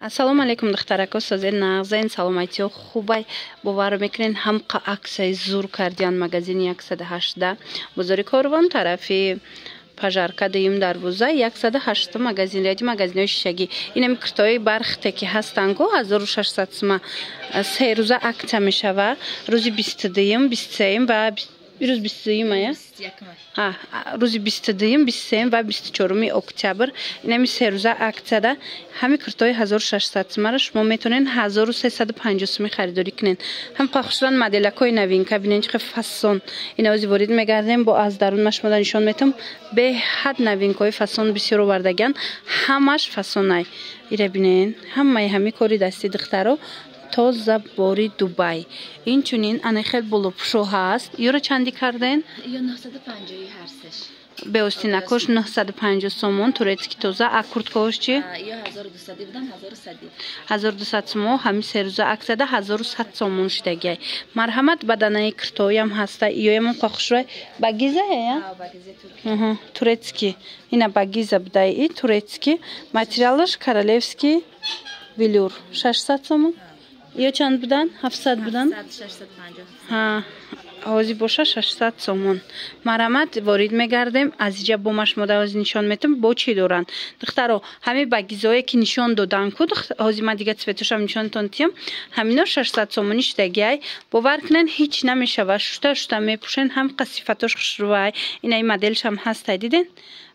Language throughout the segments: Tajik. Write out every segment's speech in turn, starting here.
ассалому алейкум духтарако созер нағзаин саломатиё хубай бовар мекунен ҳам аксияи зур кардиан магазини 118 бозори корвон тарафи пажарка дуюм дарвоза 108 магазин ряди магазинои шишагӣ инами куртои бархте ки ҳастанго 1600 сума се рӯза аксия мешава рӯзи 22 23 ва рӯз 22 ая рӯзи 22 23 ва 24 октябр инами се рӯза аксияда ҳами куртои 1600 сумаро шумо метавонед 1350 суми харидорӣ кунед ҳам пахшуран моделакои новинка бинен чихе фасон инаози ворид мегардем бо аз дарун шумода нишон метам беҳад новинкаи фасон бисёр овардаган ҳамаш фасонай ира бинен ҳамаи ҳами кори дасти духтаро тоза бори Дубай инчунин ана хел болопушо ҳаст ёро чанди карден ё 950 ҳарсеш беостинакош 950 сомон турецки тоза а курткаош чи ё 1200 будам 1200 сомон ҳами се рӯза аксияда 1100 сомон шудагай марҳамат баданаи куртоям ҳаста ёям пахшуай багиза я багизе турецки ина багиза будай и турецки материалаш королевский велюр 600 сомон ё чанд будан 700 будан 650 ҳозир боша 600 сомон марҳамат ворид мегардем аз иҷа бо машмода ҳозир нишон метам бо чӣ доранд духтаро ҳами багизое ки нишон додан ку ҳозир ман дига цветошам нишонтон тиям ҳамино 600 сомони шудагиай бовар кунен ҳеҷ намешава шута мепӯшен ҳам қасифатош хушрувай инаи моделшам ҳастай диден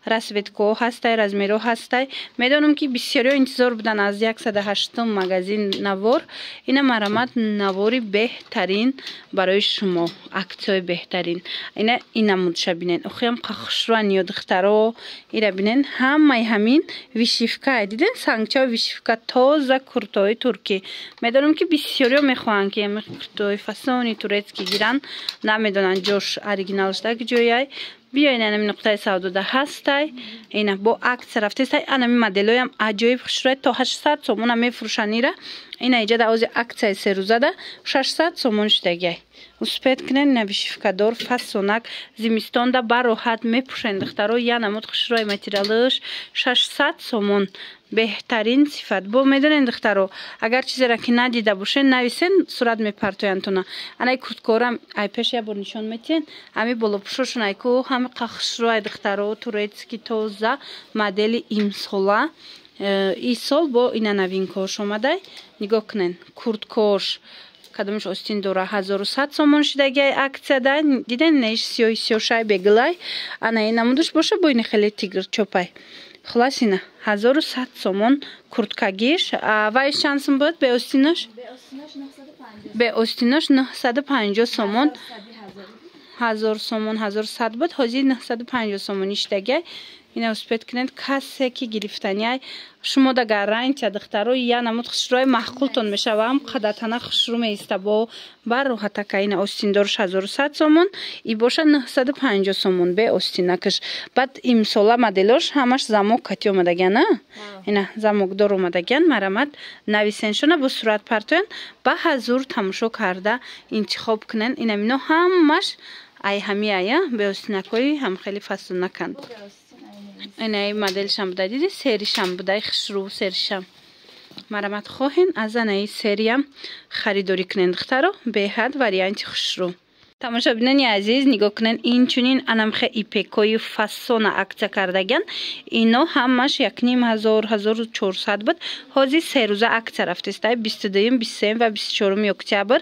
расветко ҳастай размеро ҳастай медонам ки бисёриё интизор будан аз 108 магазин навор ина марҳамат навори беҳтарин барои шумо аксияи беҳтарин ина мудша бинен охиам қахшруан ё духтаро ира бинен ҳамаи ҳамин вишивка диден сангчаи вишивка тоза куртои туркӣ медонам ки бисёриё мехоҳанд ки куртои фасони турецкӣ гиранд намедонанд ҷош оригиналш даг ҷояй биёин анами нуқтаи савдода ҳастай ина бо аксия рафтестай анами моделоям аҷоиб хушрӯяй то 800 сомона мефурӯшанд ира ина иҷа да ози аксияи се рӯзада 600 сомон шудагиай успед кунен ина вишивкадор фасонак зимистонда бароҳат мепӯшен духтаро янамуд хушрӯяи материалаш 600 сомон беҳтарин сифат бо медонен духтаро агар чизеро ки надида бошен нависен сурат мепартояндтона анаи курткорам ай пеш я бор нишон метиҳен ҳами болопушошон айку ҳами қахшрӯяи духтаро турецки тоза модели имсола и сол бо ина новинкаош омадай нигоҳ кунен курткош кадомаш остин дора 1100 сомон шудагиай аксияда диден неш сиёшай бегилай ана ина мудуш боша бо ини хеле тигр чопай хулас ина 1100 сомон курткагиш вайш чанд сум буд беостинош 950 сомон 1000 сомон 1100 буд ҳозир 950 сомони шудагиай ина успед кунед касе ки гирифтанияй шумо дага ранча духтаро янамуд хушрӯяи маҳқултон мешава ҳам қадатана хушрӯ меиста бо бароҳатака ина остиндорш 1100 сомон и боша 950 сомон бе остинакаш баъд имсола моделош ҳамаш замок кати омадагиан ина замокдор омадагиан марҳамат нависеншона бо сурат партоян ба ҳазур тамошо карда интихоб кунен инамино ҳамаш ай ҳами ая бе остинакои ҳам хеле фасонаканд инаи моделшам буда диди серишам будай хушрӯ серишам марҳамат хоҳен аз анаи сериям харидорӣ кунен духтаро беҳад варианти хушрӯ тамошобинони азиз нигоҳ кунен инчунин анамхе ипекои фасона аксия кардаган ино ҳамаш 1500-1400 буд ҳозир се рӯза аксия рафтестай 22 23 ва 24 октябр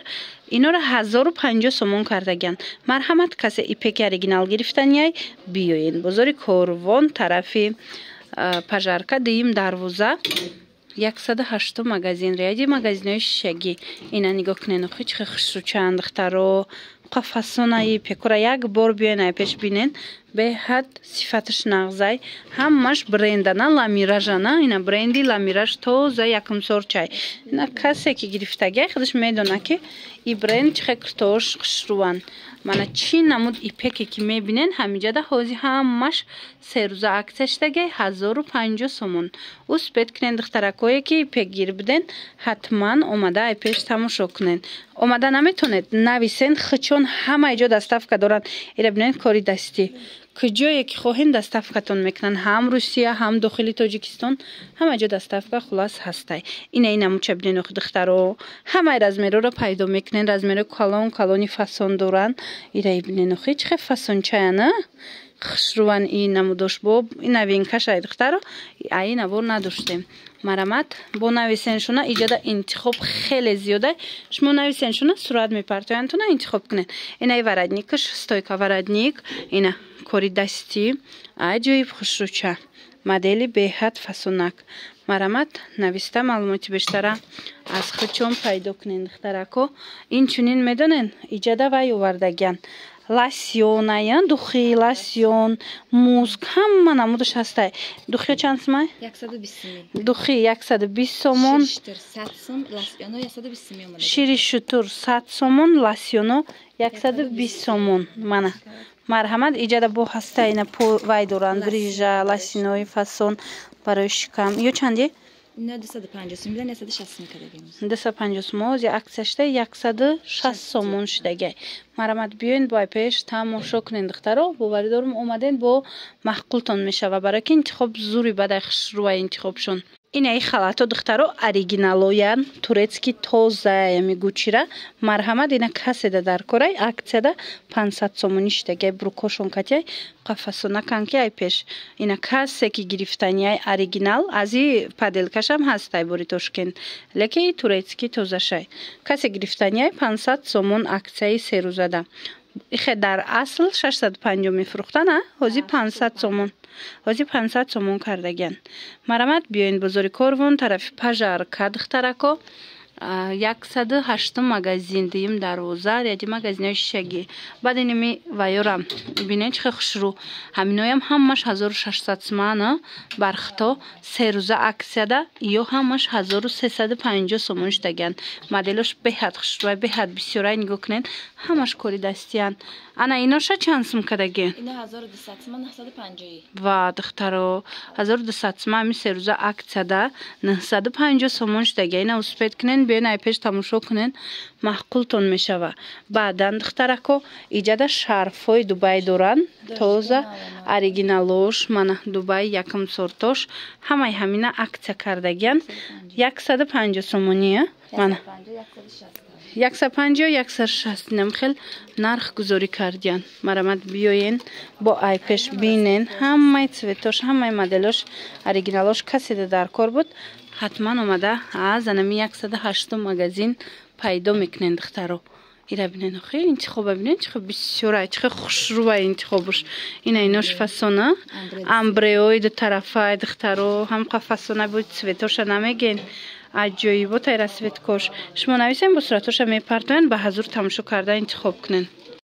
инора 1050 сомон кардаган марҳамат касе ипеки оригинал гирифтанияй биёен бозори корвон тарафи пажарка дуюм дарвоза 108 магазин ряди магазинои шишагӣ ина нигоҳ кунен охи чихе хушрӯчанд духтаро қафасонаи пекура як бор биёен ай пеш бинен беҳад сифаташ нағзай ҳамаш брендана ламиражана ина бренди ламираж тоза якумсорчай ина касе ки гирифтагиай худаш медона ки и бренд чихе куртош хушрӯанд мана чӣ намуд ипеке ки мебинен ҳамиҷада ҳозир ҳамаш се рӯза аксия шудагиай 1050 сомон успед кунен духтаракое ки ипек гир буден ҳатман омада ай пеш тамошо кунен омада наметонед нависен хичон ҳама иҷо доставка доранд ира бинен кори дастӣ куҷое ки хоҳем доставкатон мекунанд. Ҳам Русия, ҳам дохили Тоҷикистон, ҳама ҷо доставка хулос ҳастай. Ина намуча бинен охи духтаро. Ҳамаи размероро пайдо мекунен. Размери калони фасон доранд. Ира бинен охи чӣ фасончая, хушруван ин намудош боб. Ин новинкашай духтаро. Ай навор надоштем. Марамат бо нависеншуна иҷода интихоб хеле зиёда. Шумо нависеншуна сурат мепартояндтуна интихоб кунен. Инаи варадникаш, стойка варадник, ина кори дастӣ, аҷоиб хушрӯча. Модели беҳад фасонак. Марамат нависта маълумоти бештара аз хучон пайдо кунен духтарако. Инчунин медонен иҷода вай овардагиян. Лосьон, духи, лосьон, муск, ҳама намудаш ҳастай. Духи чанд сомай? 120 духи 120 сомон. Шири шутур 100 сомон, лосьоно 120 сомон. Мана марҳамат иҷода бо ҳастай ина по вай доранд брижа, лосинои фасон барои шикам. Ё чанди? 250 сомон зи аксияшта 160 сомон шудагай. Марамат биёин бо пеш тамошо кунен духтаро. Боварӣ дорум омаден бо маҳқултон мешава барои ки интихоб зури бадай хушрува интихобшон. Инаи халато духтаро оригиналоян турецки тозая мегучира. Марҳамат ина каседа дар корай аксияда 500 сомони шудагай брукошон катяй қафасона канки ай пеш. Ина касе ки гирифтанияй оригинал ази паделкашам ҳастай бори Тошкент. Леки турецки тозашай. Касе гирифтанияй 500 сомон аксияи серӯзада. Ихе дар асл 650 мефурӯхтана, ҳозир 500 сомон. Ҳозир 500 сомон кардагиян. Марамат биёин бозори Корвон тарафи Пажарка духтарако 108 магазин дим дарвоза яди магазинои шишагӣ. Баъд иними ваёрам бинен чихе хушрӯ. Ҳаминоям ҳамаш 1600 сомон бархто серӯза аксияда ё ҳамаш 1350 сомон шудагиян. Моделош беҳад хушрӯ, беҳад бисёрай нигоҳ кунен. Ҳамаш кори дастиян. Ана иноша чанд сум кадагиян? Ина 1200 сомон 950. Ва духтаро 1200 сомон ами серӯза аксияда 950 сомон шудагиян. Ина успед кунен биёин ай пеш тамошо кунен маҳқултон мешава. Баъдан духтарако иҷода шарфҳои Дубай доранд. Тоза оригиналош мана Дубай якум сортош ҳамаи ҳамина аксия кардагиян. 150 сомония мана 150 160 нем хел нарх гузорӣ кардиян. Марамат биёен бо ай пеш бинен ҳамаи цветош ҳамаи моделош оригиналош каседа дар кор буд. ҳатман омада аз анами 108 магазин пайдо мекунен духтаро. ира бинен охи интихоба бинен чихе бисёрай чихе хушрӯва интихобуш. Ина инош фасона амбреои ду тарафай духтаро ҳам қафасона буд цветоша намеген. аҷоиботай расветкош. Шумо нависен бо суратоша мепартоян ба ҳазур тамошо карда интихоб кунен.